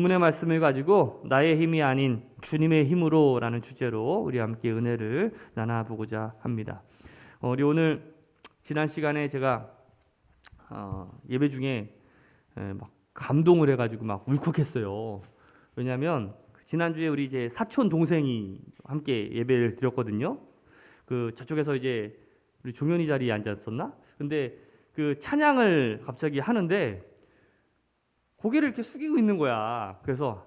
본문의 말씀을 가지고 나의 힘이 아닌 주님의 힘으로 라는 주제로 우리 함께 은혜를 나눠보고자 합니다. 우리 오늘 지난 시간에 제가 예배 중에 막 감동을 해가지고 막 울컥했어요. 왜냐하면 지난주에 우리 이제 사촌 동생이 함께 예배를 드렸거든요. 그 저쪽에서 이제 우리 종현이 자리에 앉았었나? 근데 그 찬양을 갑자기 하는데 고개를 이렇게 숙이고 있는 거야. 그래서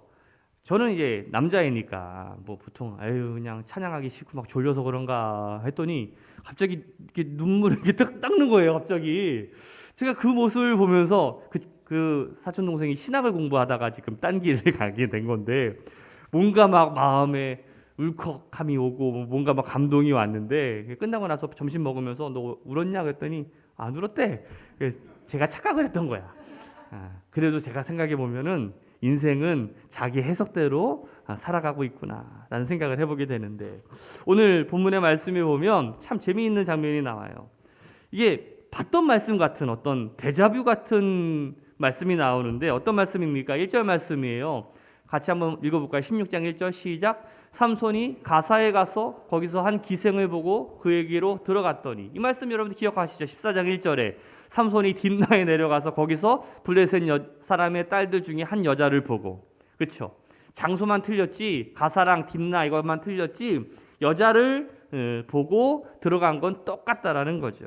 저는 이제 남자이니까 뭐 보통 아유 그냥 찬양하기 싫고 막 졸려서 그런가 했더니 갑자기 이렇게 눈물을 이렇게 딱 닦는 거예요. 갑자기 제가 그 모습을 보면서 그 사촌 동생이 신학을 공부하다가 지금 딴 길을 가게 된 건데 뭔가 막 마음에 울컥함이 오고 뭔가 막 감동이 왔는데 끝나고 나서 점심 먹으면서 너 울었냐 그랬더니 안 울었대. 그래서 제가 착각을 했던 거야. 그래도 제가 생각해 보면은 인생은 자기 해석대로 살아가고 있구나라는 생각을 해보게 되는데 오늘 본문의 말씀에 보면 참 재미있는 장면이 나와요. 이게 봤던 말씀 같은 어떤 데자뷰 같은 말씀이 나오는데 어떤 말씀입니까? 1절 말씀이에요. 같이 한번 읽어볼까요? 16장 1절 시작. 삼손이 가사에 가서 거기서 한 기생을 보고 그에게로 들어갔더니 이 말씀 여러분들 기억하시죠? 14장 1절에 삼손이 딥나에 내려가서 거기서 블레셋 사람의 딸들 중에 한 여자를 보고 그렇죠? 장소만 틀렸지 가사랑 딥나 이것만 틀렸지 여자를 보고 들어간 건 똑같다라는 거죠.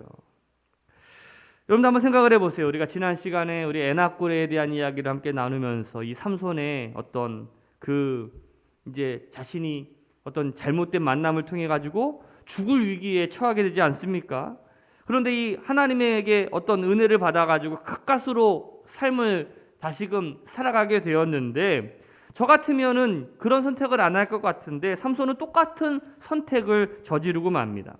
여러분도 한번 생각을 해보세요. 우리가 지난 시간에 우리 에나골에 대한 이야기를 함께 나누면서 이 삼손의 어떤 이제 자신이 어떤 잘못된 만남을 통해 가지고 죽을 위기에 처하게 되지 않습니까? 그런데 이 하나님에게 어떤 은혜를 받아 가지고 가까스로 삶을 다시금 살아가게 되었는데 저 같으면은 그런 선택을 안 할 것 같은데 삼손은 똑같은 선택을 저지르고 맙니다.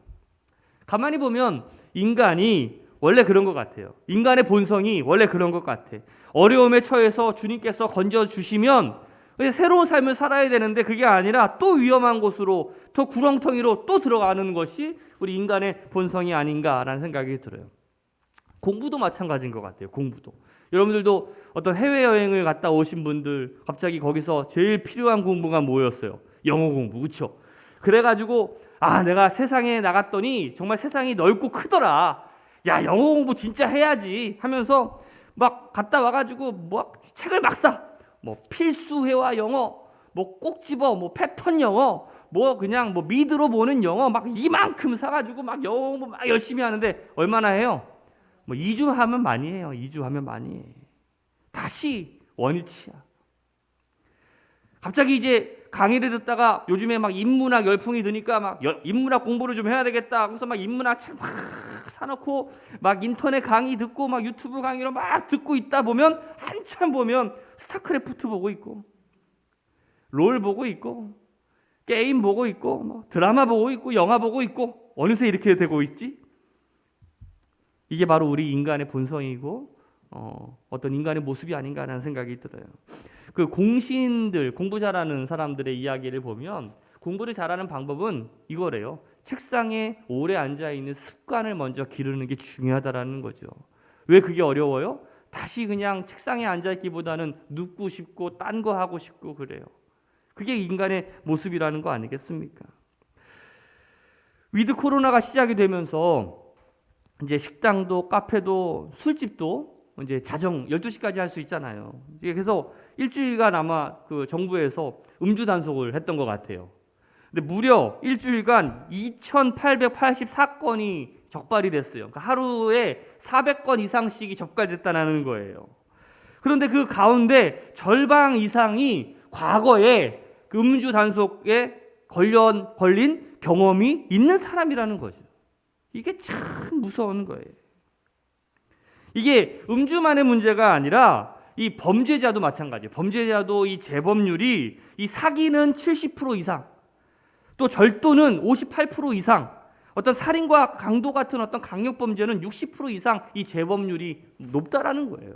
가만히 보면 인간이 원래 그런 것 같아요. 인간의 본성이 원래 그런 것 같아. 어려움에 처해서 주님께서 건져주시면 새로운 삶을 살아야 되는데 그게 아니라 또 위험한 곳으로 더 구렁텅이로 또 들어가는 것이 우리 인간의 본성이 아닌가라는 생각이 들어요. 공부도 마찬가지인 것 같아요. 공부도. 여러분들도 어떤 해외여행을 갔다 오신 분들 갑자기 거기서 제일 필요한 공부가 뭐였어요? 영어 공부. 그렇죠? 그래가지고 내가 세상에 나갔더니 정말 세상이 넓고 크더라. 야, 영어 공부 진짜 해야지 하면서 막 갔다 와가지고 뭐 책을 막 사. 뭐 필수 회화 영어, 뭐 꼭 집어, 뭐 패턴 영어, 뭐 그냥 뭐 미드로 보는 영어 막 이만큼 사가지고 막 영어 공부 막 열심히 하는데 얼마나 해요? 뭐 2주 하면 많이 해요. 2주 하면 많이 해. 다시 원위치야. 갑자기 이제 강의를 듣다가 요즘에 막 인문학 열풍이 드니까 막 인문학 공부를 좀 해야 되겠다. 그래서 막 인문학 책 막 사놓고 막 인터넷 강의 듣고 막 유튜브 강의로 막 듣고 있다 보면 한참 보면 스타크래프트 보고 있고 롤 보고 있고 게임 보고 있고 뭐 드라마 보고 있고 영화 보고 있고 어느새 이렇게 되고 있지? 이게 바로 우리 인간의 본성이고 어떤 인간의 모습이 아닌가라는 생각이 들어요. 그 공신들, 공부 잘하는 사람들의 이야기를 보면 공부를 잘하는 방법은 이거래요. 책상에 오래 앉아있는 습관을 먼저 기르는 게 중요하다라는 거죠. 왜 그게 어려워요? 다시 그냥 책상에 앉아있기보다는 눕고 싶고 딴 거 하고 싶고 그래요. 그게 인간의 모습이라는 거 아니겠습니까? 위드 코로나가 시작이 되면서 이제 식당도 카페도 술집도 이제 자정 12시까지 할 수 있잖아요. 그래서 일주일간 아마 그 정부에서 음주 단속을 했던 것 같아요. 근데 무려 일주일간 2,884건이 적발이 됐어요. 그러니까 하루에 400건 이상씩이 적발됐다는 거예요. 그런데 그 가운데 절반 이상이 과거에 그 음주 단속에 걸린 경험이 있는 사람이라는 거죠. 이게 참 무서운 거예요. 이게 음주만의 문제가 아니라 이 범죄자도 마찬가지예요. 범죄자도 이 재범률이 이 사기는 70% 이상, 또 절도는 58% 이상, 어떤 살인과 강도 같은 어떤 강력 범죄는 60% 이상 이 재범률이 높다라는 거예요.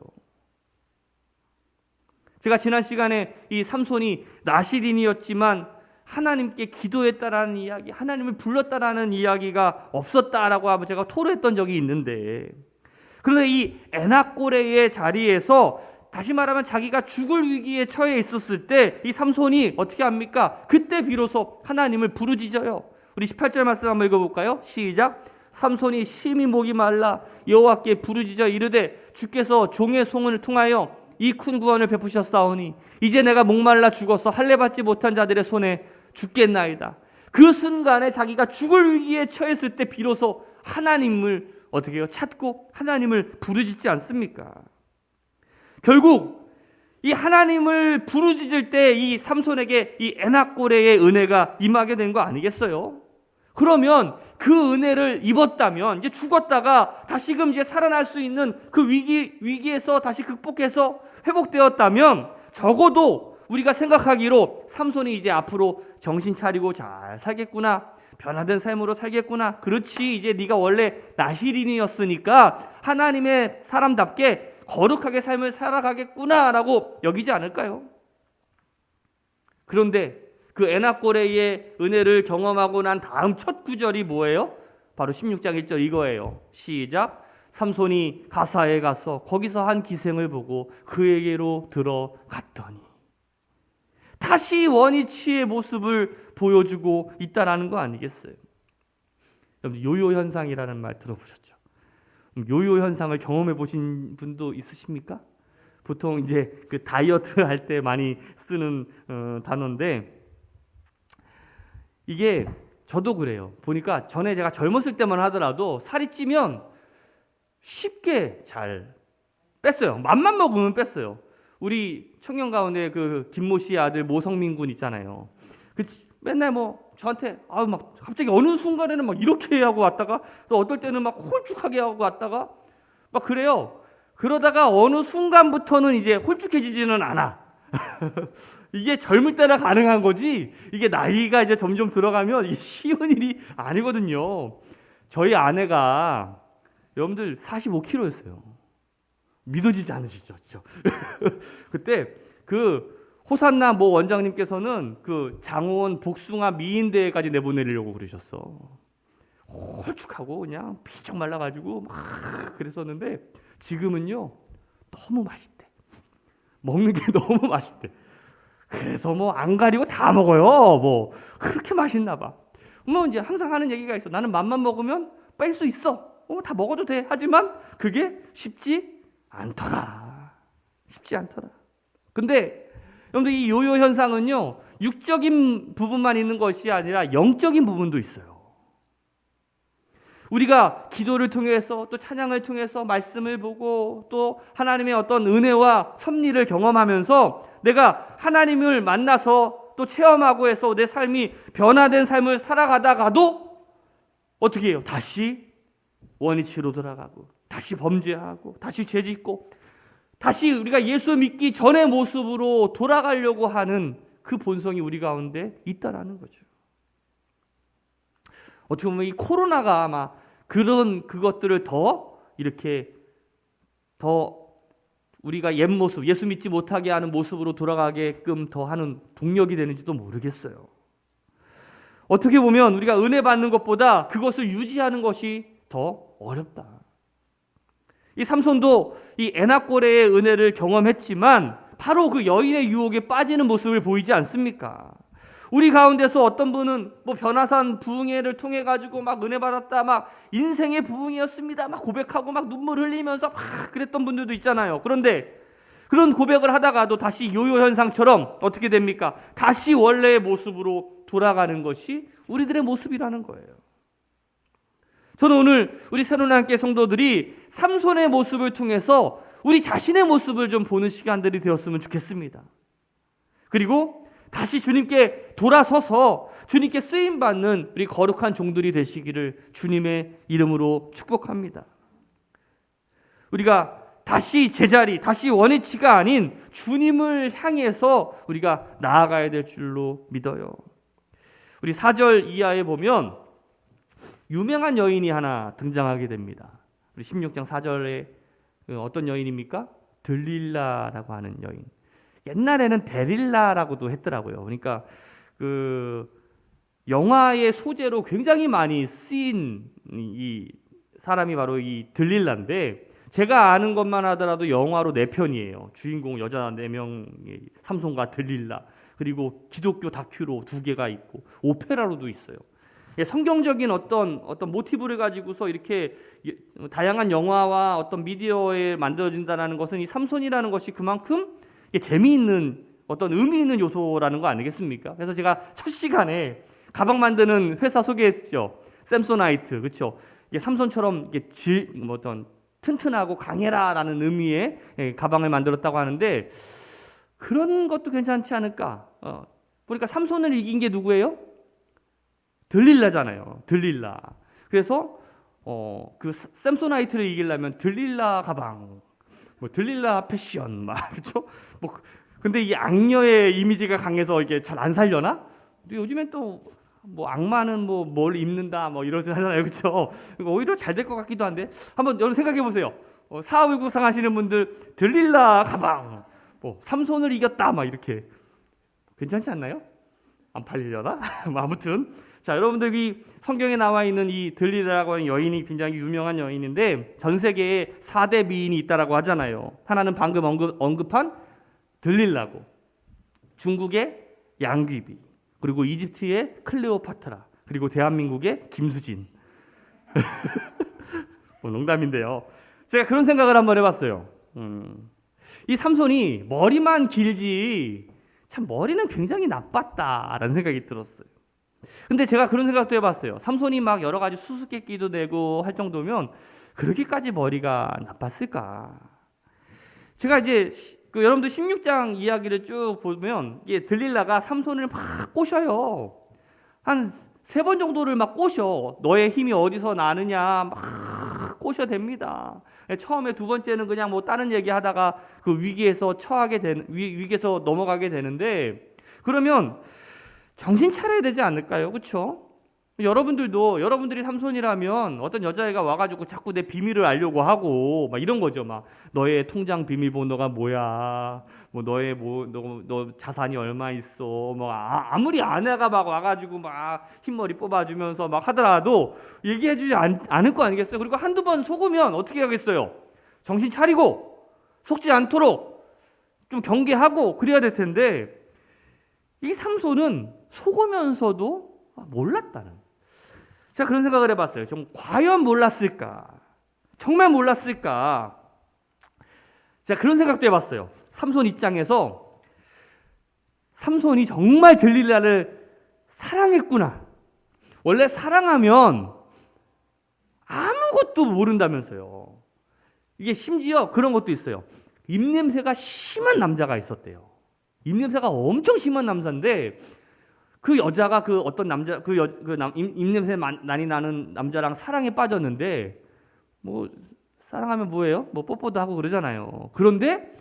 제가 지난 시간에 이 삼손이 나실인이었지만 하나님께 기도했다라는 이야기, 하나님을 불렀다라는 이야기가 없었다라고 제가 토로했던 적이 있는데, 그런데 이 에나꼬레의 자리에서 다시 말하면 자기가 죽을 위기에 처해 있었을 때 이 삼손이 어떻게 합니까? 그때 비로소 하나님을 부르짖어요. 우리 18절 말씀 한번 읽어볼까요? 시작. 삼손이 심히 목이 말라 여호와께 부르짖어 이르되 주께서 종의 소문을 통하여 이 큰 구원을 베푸셨사오니 이제 내가 목말라 죽어서 할례 받지 못한 자들의 손에 죽겠나이다. 그 순간에 자기가 죽을 위기에 처했을 때 비로소 하나님을 어떻게 해요? 찾고 하나님을 부르짖지 않습니까? 결국 이 하나님을 부르짖을 때 이 삼손에게 이 에낙고레의 은혜가 임하게 된 거 아니겠어요? 그러면 그 은혜를 입었다면 이제 죽었다가 다시금 이제 살아날 수 있는 그 위기에서 다시 극복해서 회복되었다면 적어도 우리가 생각하기로 삼손이 이제 앞으로 정신 차리고 잘 살겠구나, 변화된 삶으로 살겠구나, 그렇지 이제 네가 원래 나시린이었으니까 하나님의 사람답게 거룩하게 삶을 살아가겠구나라고 여기지 않을까요? 그런데 그 에낙고레의 은혜를 경험하고 난 다음 첫 구절이 뭐예요? 바로 16장 1절 이거예요. 시작. 삼손이 가사에 가서 거기서 한 기생을 보고 그에게로 들어갔더니 다시 원위치의 모습을 보여주고 있다라는 거 아니겠어요? 여러분 요요 현상이라는 말 들어보셨죠? 요요 현상을 경험해 보신 분도 있으십니까? 보통 이제 그 다이어트 할 때 많이 쓰는 단어인데 이게 저도 그래요. 보니까 전에 제가 젊었을 때만 하더라도 살이 찌면 쉽게 잘 뺐어요. 맘만 먹으면 뺐어요. 우리 청년 가운데 그 김모 씨의 아들 모성민 군 있잖아요. 그치? 맨날 뭐 저한테 막 갑자기 어느 순간에는 막 이렇게 하고 왔다가 또 어떨 때는 막 홀쭉하게 하고 왔다가 막 그래요. 그러다가 어느 순간부터는 이제 홀쭉해지지는 않아. 이게 젊을 때나 가능한 거지 이게 나이가 이제 점점 들어가면 이게 쉬운 일이 아니거든요. 저희 아내가 여러분들 45kg였어요. 믿어지지 않으시죠? 그때 그 호산나 모 원장님께서는 그 장원 복숭아 미인대회까지 내보내려고 그러셨어. 홀쭉하고 그냥 피쩍 말라가지고 막 그랬었는데 지금은요 너무 맛있대. 먹는 게 너무 맛있대. 그래서 뭐 안 가리고 다 먹어요. 뭐 그렇게 맛있나 봐. 뭐 이제 항상 하는 얘기가 있어. 나는 맘만 먹으면 뺄 수 있어. 다 먹어도 돼. 하지만 그게 쉽지 않더라. 쉽지 않더라. 근데 여러분들 이 요요 현상은요 육적인 부분만 있는 것이 아니라 영적인 부분도 있어요. 우리가 기도를 통해서 또 찬양을 통해서 말씀을 보고 또 하나님의 어떤 은혜와 섭리를 경험하면서 내가 하나님을 만나서 또 체험하고 해서 내 삶이 변화된 삶을 살아가다가도 어떻게 해요? 다시 원위치로 돌아가고 다시 범죄하고 다시 죄짓고 다시 우리가 예수 믿기 전의 모습으로 돌아가려고 하는 그 본성이 우리 가운데 있다라는 거죠. 어떻게 보면 이 코로나가 아마 그것들을 더 이렇게 더 우리가 옛 모습, 예수 믿지 못하게 하는 모습으로 돌아가게끔 더 하는 동력이 되는지도 모르겠어요. 어떻게 보면 우리가 은혜 받는 것보다 그것을 유지하는 것이 더 어렵다. 이 삼손도 이 에낙고레의 은혜를 경험했지만 바로 그 여인의 유혹에 빠지는 모습을 보이지 않습니까? 우리 가운데서 어떤 분은 뭐 변화산 부흥회를 통해 가지고 막 은혜 받았다, 막 인생의 부흥이었습니다, 막 고백하고 막 눈물 흘리면서 막 그랬던 분들도 있잖아요. 그런데 그런 고백을 하다가도 다시 요요 현상처럼 어떻게 됩니까? 다시 원래의 모습으로 돌아가는 것이 우리들의 모습이라는 거예요. 저는 오늘 우리 새로운함께 성도들이 삼손의 모습을 통해서 우리 자신의 모습을 좀 보는 시간들이 되었으면 좋겠습니다. 그리고 다시 주님께 돌아서서 주님께 쓰임받는 우리 거룩한 종들이 되시기를 주님의 이름으로 축복합니다. 우리가 다시 제자리, 다시 원위치가 아닌 주님을 향해서 우리가 나아가야 될 줄로 믿어요. 우리 4절 이하에 보면 유명한 여인이 하나 등장하게 됩니다. 우리 16장 4절에 어떤 여인입니까? 들릴라라고 하는 여인. 옛날에는 데릴라라고도 했더라고요. 그러니까 그 영화의 소재로 굉장히 많이 쓰인 이 사람이 바로 이 들릴라인데 제가 아는 것만 하더라도 영화로 4편이에요. 주인공 여자 4명이 삼손과 들릴라, 그리고 기독교 다큐로 2개가 있고 오페라로도 있어요. 성경적인 어떤 모티브를 가지고서 이렇게 다양한 영화와 어떤 미디어에 만들어진다는 것은 이 삼손이라는 것이 그만큼 재미있는 어떤 의미 있는 요소라는 거 아니겠습니까? 그래서 제가 첫 시간에 가방 만드는 회사 소개했죠. 샘소나이트, 그렇죠? 이게 삼손처럼 이게 어떤 튼튼하고 강해라라는 의미의 가방을 만들었다고 하는데 그런 것도 괜찮지 않을까? 보니까 삼손을 이긴 게 누구예요? 들릴라잖아요. 들릴라. 그래서 그 샘소나이트를 이기려면 들릴라 가방, 뭐 들릴라 패션, 막 그렇죠? 뭐 근데 이 악녀의 이미지가 강해서 이게 잘 안 살려나? 근데 요즘엔 또 뭐 악마는 뭐 뭘 입는다 뭐 이러잖아요, 그렇죠? 오히려 잘 될 것 같기도 한데 한번 여러분 생각해 보세요. 사업을 구상하시는 분들 들릴라 가방, 뭐 삼손을 이겼다 막 이렇게 괜찮지 않나요? 안 팔리려나? 뭐 아무튼 자, 여러분들이 성경에 나와 있는 이 들릴라라고 하는 여인이 굉장히 유명한 여인인데 전 세계에 4대 미인이 있다라고 하잖아요. 하나는 방금 언급한 들릴라고, 중국의 양귀비, 그리고 이집트의 클레오파트라, 그리고 대한민국의 김수진. 뭐 농담인데요. 제가 그런 생각을 한번 해봤어요. 이 삼손이 머리만 길지 참 머리는 굉장히 나빴다라는 생각이 들었어요. 근데 제가 그런 생각도 해봤어요. 삼손이 막 여러 가지 수수께끼도 내고 할 정도면 그렇게까지 머리가 나빴을까? 제가 이제 여러분들 16장 이야기를 쭉 보면 이게 들릴라가 삼손을 막 꼬셔요. 한 3번 정도를 막 꼬셔. 너의 힘이 어디서 나느냐 막 꼬셔댑니다. 처음에 2번째는 그냥 뭐 다른 얘기하다가 그 위기에서 위기에서 넘어가게 되는데 그러면 정신 차려야 되지 않을까요? 그렇죠? 여러분들이 삼손이라면 어떤 여자애가 와가지고 자꾸 내 비밀을 알려고 하고 막 이런 거죠. 막 너의 통장 비밀번호가 뭐야? 뭐 너 자산이 얼마 있어? 뭐 아무리 아내가 막 와가지고 막 흰머리 뽑아주면서 막 하더라도 얘기해주지 않을 거 아니겠어요? 그리고 한두 번 속으면 어떻게 하겠어요? 정신 차리고 속지 않도록 좀 경계하고 그래야 될 텐데 이 삼손은 속으면서도 몰랐다는. 제가 그런 생각을 해봤어요. 좀 과연 몰랐을까? 정말 몰랐을까? 제가 그런 생각도 해봤어요. 삼손 입장에서 삼손이 정말 들릴라를 사랑했구나. 원래 사랑하면 아무것도 모른다면서요. 이게 심지어 그런 것도 있어요. 입냄새가 심한 남자가 있었대요. 입냄새가 엄청 심한 남자인데 그 여자가 그 어떤 남자 입냄새 많이 나는 남자랑 사랑에 빠졌는데 뭐 사랑하면 뭐예요? 뭐 뽀뽀도 하고 그러잖아요. 그런데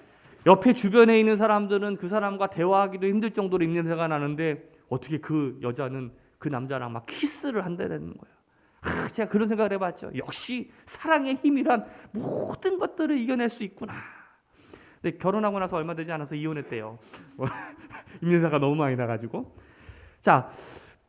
옆에 주변에 있는 사람들은 그 사람과 대화하기도 힘들 정도로 입냄새가 나는데 어떻게 그 여자는 그 남자랑 막 키스를 한다는 거예요. 제가 그런 생각을 해봤죠. 역시 사랑의 힘이란 모든 것들을 이겨낼 수 있구나. 근데 결혼하고 나서 얼마 되지 않아서 이혼했대요. 입냄새가 너무 많이 나가지고. 자,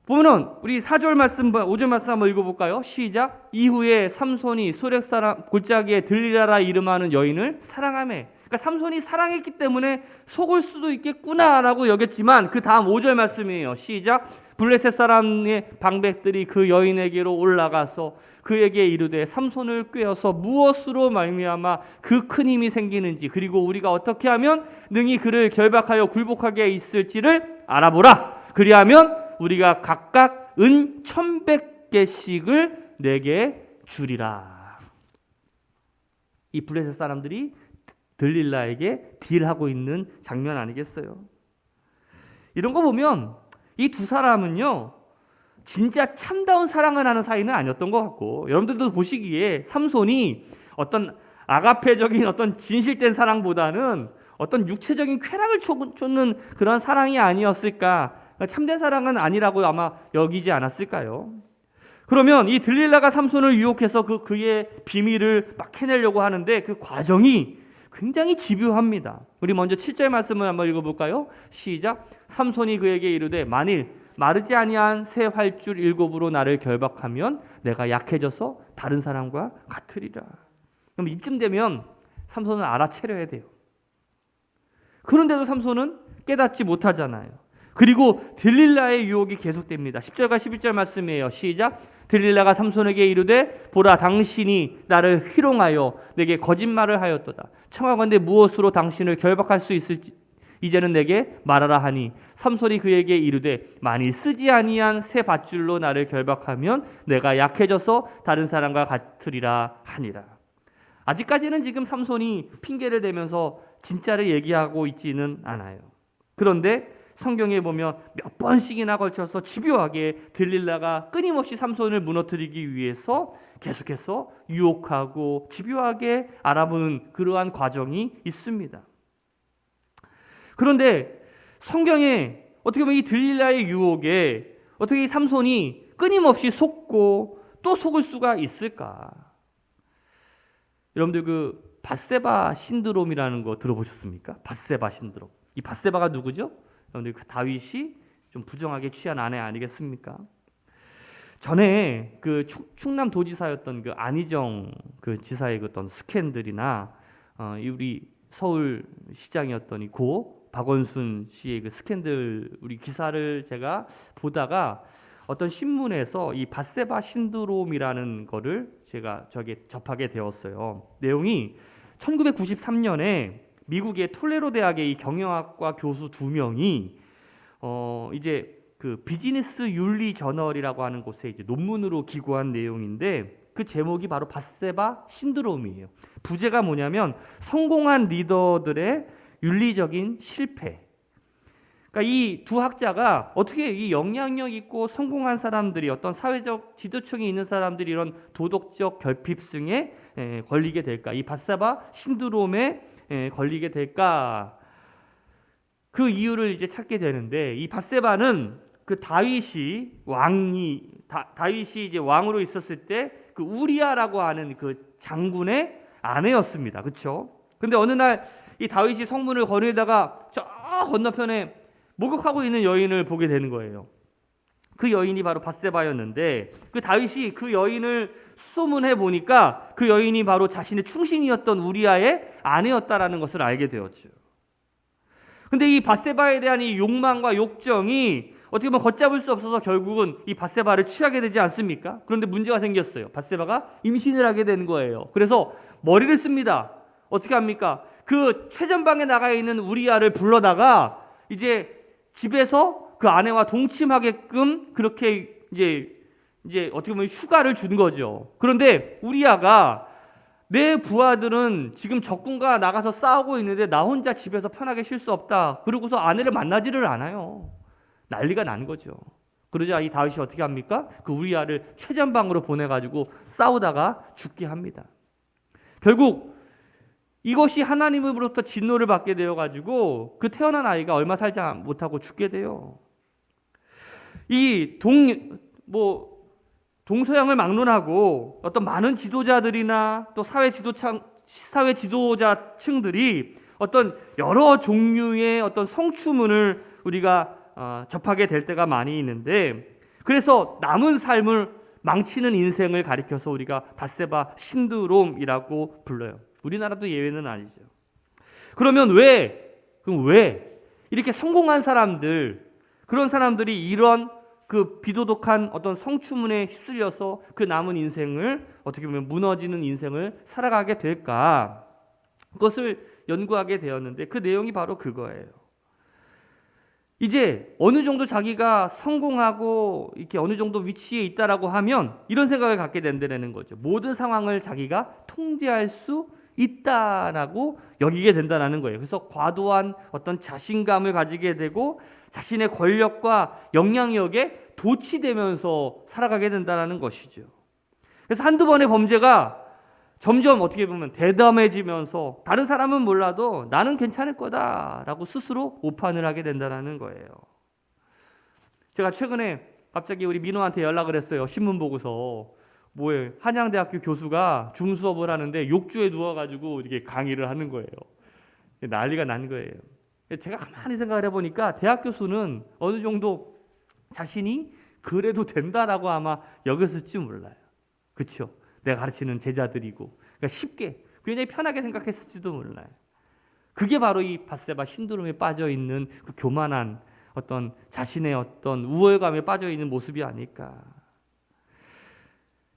보면은 우리 4절 말씀, 5절 말씀 한번 읽어볼까요? 시작. 이후에 삼손이 소렉 사람 골짜기에 들릴라라 이름하는 여인을 사랑하매. 그러니까 삼손이 사랑했기 때문에 속을 수도 있겠구나라고 여겼지만 그 다음 5절 말씀이에요. 시작. 블레셋 사람의 방백들이 그 여인에게로 올라가서 그에게 이르되 삼손을 꾀어서 무엇으로 말미암아 그 큰 힘이 생기는지 그리고 우리가 어떻게 하면 능히 그를 결박하여 굴복하게 있을지를 알아보라. 그리하면 우리가 각각 은 1,100개씩을 내게 주리라. 이 블레셋 사람들이 들릴라에게 딜하고 있는 장면 아니겠어요? 이런 거 보면 이 두 사람은요 진짜 참다운 사랑을 하는 사이는 아니었던 것 같고 여러분들도 보시기에 삼손이 어떤 아가페적인 어떤 진실된 사랑보다는 어떤 육체적인 쾌락을 쫓는 그런 사랑이 아니었을까. 참된 사랑은 아니라고 아마 여기지 않았을까요? 그러면 이 들릴라가 삼손을 유혹해서 그의 비밀을 막 해내려고 하는데 그 과정이 굉장히 집요합니다. 우리 먼저 7절 말씀을 한번 읽어볼까요? 시작. 삼손이 그에게 이르되 만일 마르지 아니한 새 활줄 7으로 나를 결박하면 내가 약해져서 다른 사람과 같으리라. 그럼 이쯤 되면 삼손은 알아채려야 돼요. 그런데도 삼손은 깨닫지 못하잖아요. 그리고 들릴라의 유혹이 계속됩니다. 10절과 11절 말씀이에요. 시작. 들릴라가 삼손에게 이르되 보라 당신이 나를 희롱하여 내게 거짓말을 하였도다. 청하건대 무엇으로 당신을 결박할 수 있을지 이제는 내게 말하라 하니 삼손이 그에게 이르되 만일 쓰지 아니한 새 밧줄로 나를 결박하면 내가 약해져서 다른 사람과 같으리라 하니라. 아직까지는 지금 삼손이 핑계를 대면서 진짜를 얘기하고 있지는 않아요. 그런데 성경에 보면 몇 번씩이나 걸쳐서 집요하게 들릴라가 끊임없이 삼손을 무너뜨리기 위해서 계속해서 유혹하고 집요하게 알아보는 그러한 과정이 있습니다. 그런데 성경에 어떻게 보면 이 들릴라의 유혹에 어떻게 이 삼손이 끊임없이 속고 또 속을 수가 있을까? 여러분들 그 밧세바 신드롬이라는 거 들어보셨습니까? 밧세바 신드롬. 이 밧세바가 누구죠? 여러분들 그 다윗이 좀 부정하게 취한 아내 아니겠습니까? 전에 그 충남 도지사였던 그 안희정 그 지사의 그 어떤 스캔들이나 우리 서울 시장이었던 이 고 박원순 씨의 그 스캔들 우리 기사를 제가 보다가 어떤 신문에서 이 밧세바 신드롬이라는 거를 제가 접하게 되었어요. 내용이 1993년에 미국의 톨레도 대학의 이 경영학과 교수 2명이 이제 그 비즈니스 윤리 저널이라고 하는 곳에 이제 논문으로 기고한 내용인데 그 제목이 바로 밧세바 신드롬이에요. 부제가 뭐냐면 성공한 리더들의 윤리적인 실패. 그러니까 이 두 학자가 어떻게 이 영향력 있고 성공한 사람들이 어떤 사회적 지도층이 있는 사람들이 이런 도덕적 결핍증에 걸리게 될까? 이 밧세바 신드롬에 걸리게 될까? 그 이유를 이제 찾게 되는데 이 밧세바는 그 다윗이 이제 왕으로 있었을 때 그 우리아라고 하는 그 장군의 아내였습니다. 그렇죠? 근데 어느 날 이 다윗이 성문을 거닐다가 저 건너편에 목욕하고 있는 여인을 보게 되는 거예요. 그 여인이 바로 밧세바였는데 그 다윗이 그 여인을 수소문해 보니까 그 여인이 바로 자신의 충신이었던 우리아의 아내였다라는 것을 알게 되었죠. 근데 이 밧세바에 대한 이 욕망과 욕정이 어떻게 보면 걷잡을 수 없어서 결국은 이 밧세바를 취하게 되지 않습니까? 그런데 문제가 생겼어요. 밧세바가 임신을 하게 되는 거예요. 그래서 머리를 씁니다. 어떻게 합니까? 그 최전방에 나가 있는 우리아를 불러다가 이제 집에서 그 아내와 동침하게끔 그렇게 이제 어떻게 보면 휴가를 준 거죠. 그런데 우리아가 내 부하들은 지금 적군과 나가서 싸우고 있는데 나 혼자 집에서 편하게 쉴 수 없다. 그러고서 아내를 만나지를 않아요. 난리가 난 거죠. 그러자 이 다윗이 어떻게 합니까? 그 우리아를 최전방으로 보내가지고 싸우다가 죽게 합니다. 결국 이것이 하나님으로부터 진노를 받게 되어가지고 그 태어난 아이가 얼마 살지 못하고 죽게 돼요. 이 동서양을 막론하고 어떤 많은 지도자들이나 또 사회 지도자층들이 어떤 여러 종류의 어떤 성추문을 우리가 접하게 될 때가 많이 있는데 그래서 남은 삶을 망치는 인생을 가리켜서 우리가 밧세바 신드롬이라고 불러요. 우리나라도 예외는 아니죠. 그러면 왜 이렇게 성공한 사람들 그런 사람들이 이런 그 비도덕한 어떤 성추문에 휩쓸려서 그 남은 인생을 어떻게 보면 무너지는 인생을 살아가게 될까? 그것을 연구하게 되었는데 그 내용이 바로 그거예요. 이제 어느 정도 자기가 성공하고 이렇게 어느 정도 위치에 있다라고 하면 이런 생각을 갖게 된다는 거죠. 모든 상황을 자기가 통제할 수 있다라고 여기게 된다는 거예요. 그래서 과도한 어떤 자신감을 가지게 되고 자신의 권력과 영향력에 도취되면서 살아가게 된다는 것이죠. 그래서 한두 번의 범죄가 점점 어떻게 보면 대담해지면서 다른 사람은 몰라도 나는 괜찮을 거다라고 스스로 오판을 하게 된다는 거예요. 제가 최근에 갑자기 우리 민호한테 연락을 했어요. 신문 보고서 한양대학교 교수가 중수업을 하는데 욕조에 누워가지고 이렇게 강의를 하는 거예요. 난리가 난 거예요. 제가 가만히 생각을 해보니까 대학 교수는 어느 정도 자신이 그래도 된다라고 아마 여겼을지 몰라요. 그렇죠? 내가 가르치는 제자들이고 그러니까 쉽게 굉장히 편하게 생각했을지도 몰라요. 그게 바로 이 밧세바 신드롬에 빠져 있는 그 교만한 어떤 자신의 어떤 우월감에 빠져 있는 모습이 아닐까.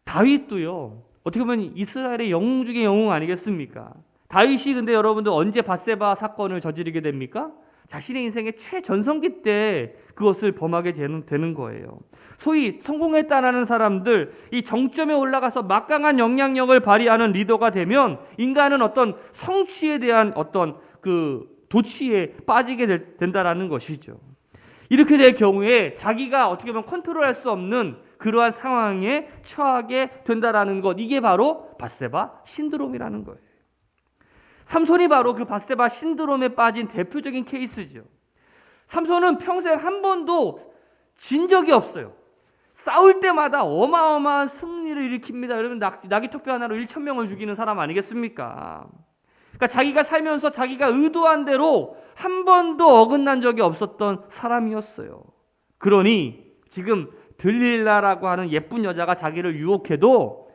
다윗도요. 어떻게 보면 이스라엘의 영웅 중에 영웅 아니겠습니까? 다윗이 근데 여러분들 언제 밧세바 사건을 저지르게 됩니까? 자신의 인생의 최전성기 때 그것을 범하게 되는 거예요. 소위 성공했다는 사람들, 이 정점에 올라가서 막강한 영향력을 발휘하는 리더가 되면 인간은 어떤 성취에 대한 어떤 그 도취에 빠지게 된다라는 것이죠. 이렇게 될 경우에 자기가 어떻게 보면 컨트롤할 수 없는 그러한 상황에 처하게 된다라는 것, 이게 바로 밧세바 신드롬이라는 거예요. 삼손이 바로 그 밧세바 신드롬에 빠진 대표적인 케이스죠. 삼손은 평생 한 번도 진 적이 없어요. 싸울 때마다 어마어마한 승리를 일으킵니다. 여러분, 나귀 턱뼈 하나로 1,000명을 죽이는 사람 아니겠습니까? 그러니까 자기가 살면서 자기가 의도한 대로 한 번도 어긋난 적이 없었던 사람이었어요. 그러니 지금 들릴라라고 하는 예쁜 여자가 자기를 유혹해도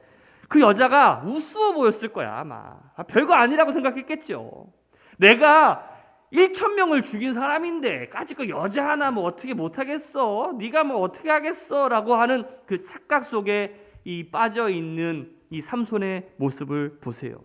그 여자가 우스워 보였을 거야, 아마. 별거 아니라고 생각했겠죠. 내가 1,000명을 죽인 사람인데 까짓 거 여자 하나 뭐 어떻게 못하겠어? 네가 뭐 어떻게 하겠어? 라고 하는 그 착각 속에 이 빠져 있는 이 삼손의 모습을 보세요.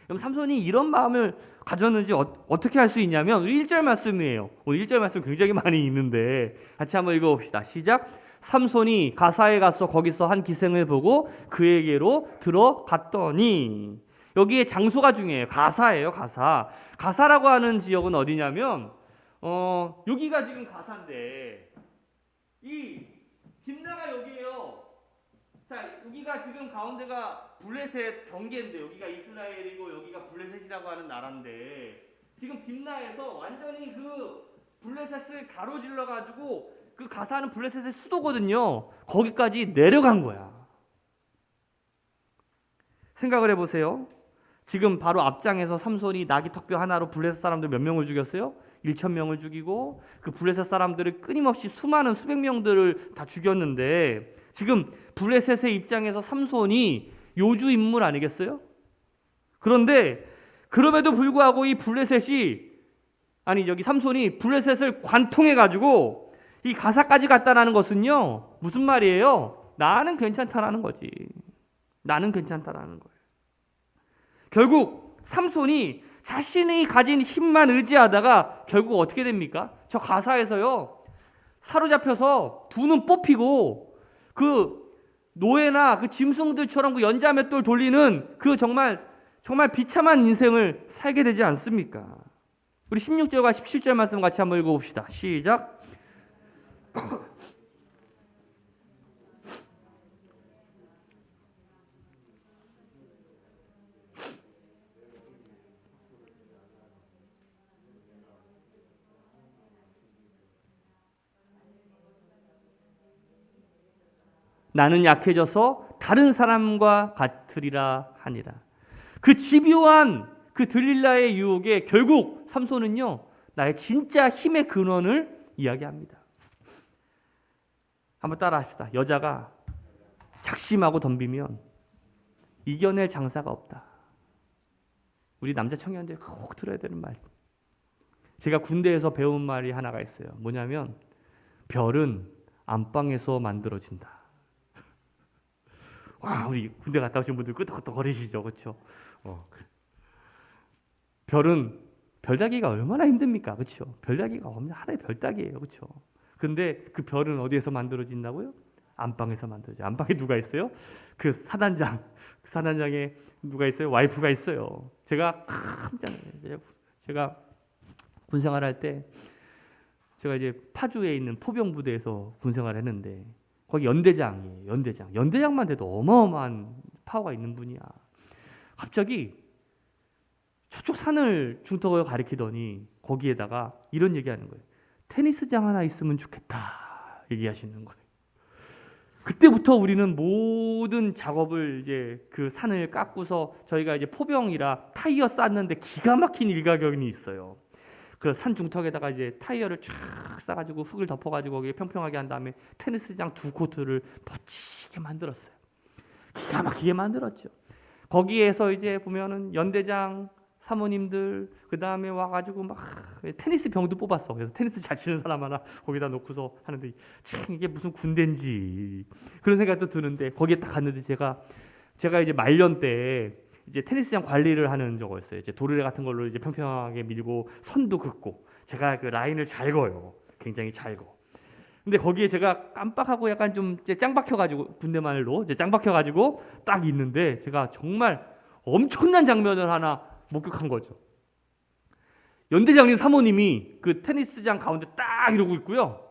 그럼 삼손이 이런 마음을 가졌는지 어떻게 할 수 있냐면 우리 1절 말씀이에요. 오늘 1절 말씀 굉장히 많이 있는데 같이 한번 읽어봅시다. 시작. 삼손이 가사에 가서 거기서 한 기생을 보고 그에게로 들어갔더니, 여기에 장소가 중요해요. 가사예요, 가사. 가사라고 하는 지역은 어디냐면 여기가 지금 가사인데 이 딥나가 여기에요. 자, 여기가 지금 가운데가 블레셋 경계인데 여기가 이스라엘이고 여기가 블레셋이라고 하는 나라인데 지금 딥나에서 완전히 그 블레셋을 가로질러 가지고 그 가사는 블레셋의 수도거든요. 거기까지 내려간 거야. 생각을 해보세요. 지금 바로 앞장에서 삼손이 나귀 턱뼈 하나로 블레셋 사람들 몇 명을 죽였어요? 1,000명을 죽이고 그 블레셋 사람들을 끊임없이 수많은 수백 명들을 다 죽였는데 지금 블레셋의 입장에서 삼손이 요주 인물 아니겠어요? 그런데 그럼에도 불구하고 이 삼손이 블레셋을 관통해 가지고 이 가사까지 갔다라는 것은요, 무슨 말이에요? 나는 괜찮다라는 거지. 나는 괜찮다라는 거예요. 결국 삼손이 자신이 가진 힘만 의지하다가 결국 어떻게 됩니까? 저 가사에서요, 사로잡혀서 두 눈 뽑히고 그 노예나 그 짐승들처럼 그 연자맷돌 돌리는 그 정말 비참한 인생을 살게 되지 않습니까? 우리 16절과 17절 말씀 같이 한번 읽어봅시다. 시작. 나는 약해져서 다른 사람과 같으리라 하니라. 그 집요한 그 들릴라의 유혹에 결국 삼손은요, 나의 진짜 힘의 근원을 이야기합니다. 한번 따라합시다. 여자가 작심하고 덤비면 이겨낼 장사가 없다. 우리 남자 청년들 꼭 들어야 되는 말씀. 제가 군대에서 배운 말이 하나가 있어요. 뭐냐면 별은 안방에서 만들어진다. 와, 우리 군대 갔다 오신 분들 끄덕끄덕 거리시죠, 그렇죠? 별은 별따기가 얼마나 힘듭니까, 그렇죠? 별따기가 하나의 별따기예요, 그렇죠? 근데 그 별은 어디에서 만들어진다고요? 안방에서 만들어져. 안방에 누가 있어요? 그 사단장에 누가 있어요? 와이프가 있어요. 제가 군 생활할 때 제가 이제 파주에 있는 포병 부대에서 군 생활을 했는데 거기 연대장이에요. 연대장만 돼도 어마어마한 파워가 있는 분이야. 갑자기 저쪽 산을 중턱을 가리키더니 거기에다가 이런 얘기하는 거예요. 테니스장 하나 있으면 좋겠다 얘기하시는 거예요. 그때부터 우리는 모든 작업을 이제 그 산을 깎고서 저희가 이제 포병이라 타이어 쌓는데 기가 막힌 일가견이 있어요. 그 산 중턱에다가 이제 타이어를 쫙 싸가지고 흙을 덮어가지고 거기에 평평하게 한 다음에 테니스장 2코트를 멋지게 만들었어요. 기가 막히게 만들었죠. 거기에서 이제 보면은 연대장 사모님들 그 다음에 와가지고 막 테니스 병도 뽑았어. 그래서 테니스 잘 치는 사람 하나 거기다 놓고서 하는데 참 이게 무슨 군대인지 그런 생각도 드는데 거기에 딱 갔는데 제가 이제 말년 때 이제 테니스장 관리를 하는 저거였어요. 이제 도르래 같은 걸로 이제 평평하게 밀고 선도 긋고 제가 그 라인을 잘 거요. 굉장히 잘 거. 근데 거기에 제가 깜빡하고 약간 좀 이제 짱 박혀가지고 군대말로 이제 짱 박혀가지고 딱 있는데 제가 정말 엄청난 장면을 하나 목격한 거죠. 연대장님 사모님이 그 테니스장 가운데 딱 이러고 있고요.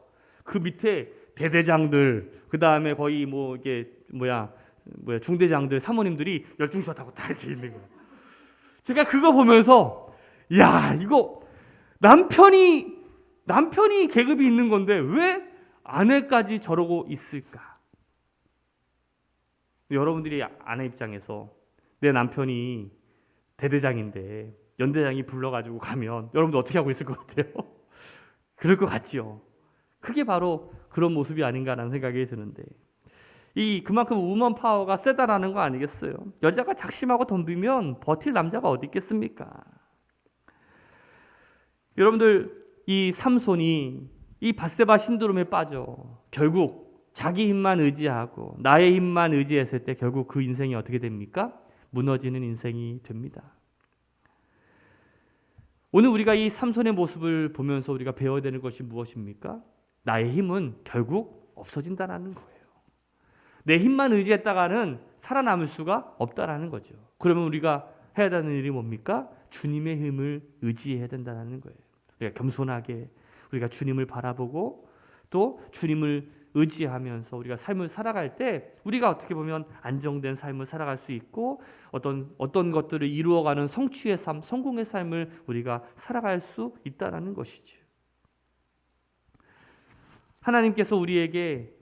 그 밑에 대대장들 그 다음에 거의 뭐 이게 뭐야 중대장들 사모님들이 열중샷하고 딱 이렇게 있는 거예요. 제가 그거 보면서 야 이거 남편이 계급이 있는 건데 왜 아내까지 저러고 있을까? 여러분들이 아내 입장에서 내 남편이 대대장인데 연대장이 불러가지고 가면 여러분들 어떻게 하고 있을 것 같아요? 그럴 것 같지요. 그게 바로 그런 모습이 아닌가라는 생각이 드는데 그만큼 우먼 파워가 세다라는 거 아니겠어요? 여자가 작심하고 덤비면 버틸 남자가 어디 있겠습니까? 여러분들 이 삼손이 이 밧세바 신드롬에 빠져 결국 자기 힘만 의지하고 나의 힘만 의지했을 때 결국 그 인생이 어떻게 됩니까? 무너지는 인생이 됩니다. 오늘 우리가 이 삼손의 모습을 보면서 우리가 배워야 되는 것이 무엇입니까? 나의 힘은 결국 없어진다는 거예요. 내 힘만 의지했다가는 살아남을 수가 없다라는 거죠. 그러면 우리가 해야 되는 일이 뭡니까? 주님의 힘을 의지해야 된다는 거예요. 우리가 겸손하게 우리가 주님을 바라보고 또 주님을 의지하면서 우리가 삶을 살아갈 때 우리가 어떻게 보면 안정된 삶을 살아갈 수 있고 어떤 것들을 이루어가는 성취의 삶, 성공의 삶을 우리가 살아갈 수 있다라는 것이죠. 하나님께서 우리에게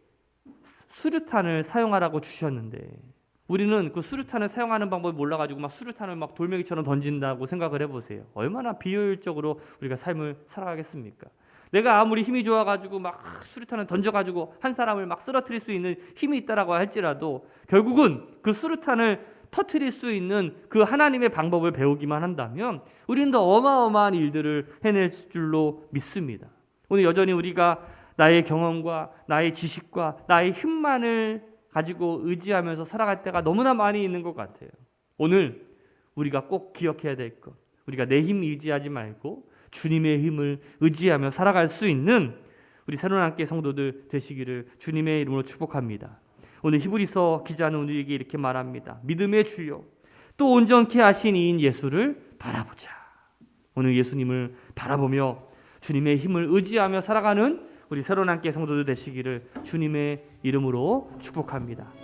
수류탄을 사용하라고 주셨는데 우리는 그 수류탄을 사용하는 방법을 몰라가지고 막 수류탄을 막 돌멩이처럼 던진다고 생각을 해보세요. 얼마나 비효율적으로 우리가 삶을 살아가겠습니까? 내가 아무리 힘이 좋아가지고 막 수류탄을 던져가지고 한 사람을 막 쓰러뜨릴 수 있는 힘이 있다라고 할지라도 결국은 그 수류탄을 터뜨릴 수 있는 그 하나님의 방법을 배우기만 한다면 우리는 더 어마어마한 일들을 해낼 줄로 믿습니다. 오늘 여전히 우리가 나의 경험과 나의 지식과 나의 힘만을 가지고 의지하면서 살아갈 때가 너무나 많이 있는 것 같아요. 오늘 우리가 꼭 기억해야 될 것, 우리가 내 힘 의지하지 말고 주님의 힘을 의지하며 살아갈 수 있는 우리 새로운함께 성도들 되시기를 주님의 이름으로 축복합니다. 오늘 히브리서 기자는 우리에게 이렇게 말합니다. 믿음의 주요 또 온전케 하신 이인 예수를 바라보자. 오늘 예수님을 바라보며 주님의 힘을 의지하며 살아가는 우리 새로운함께 성도들 되시기를 주님의 이름으로 축복합니다.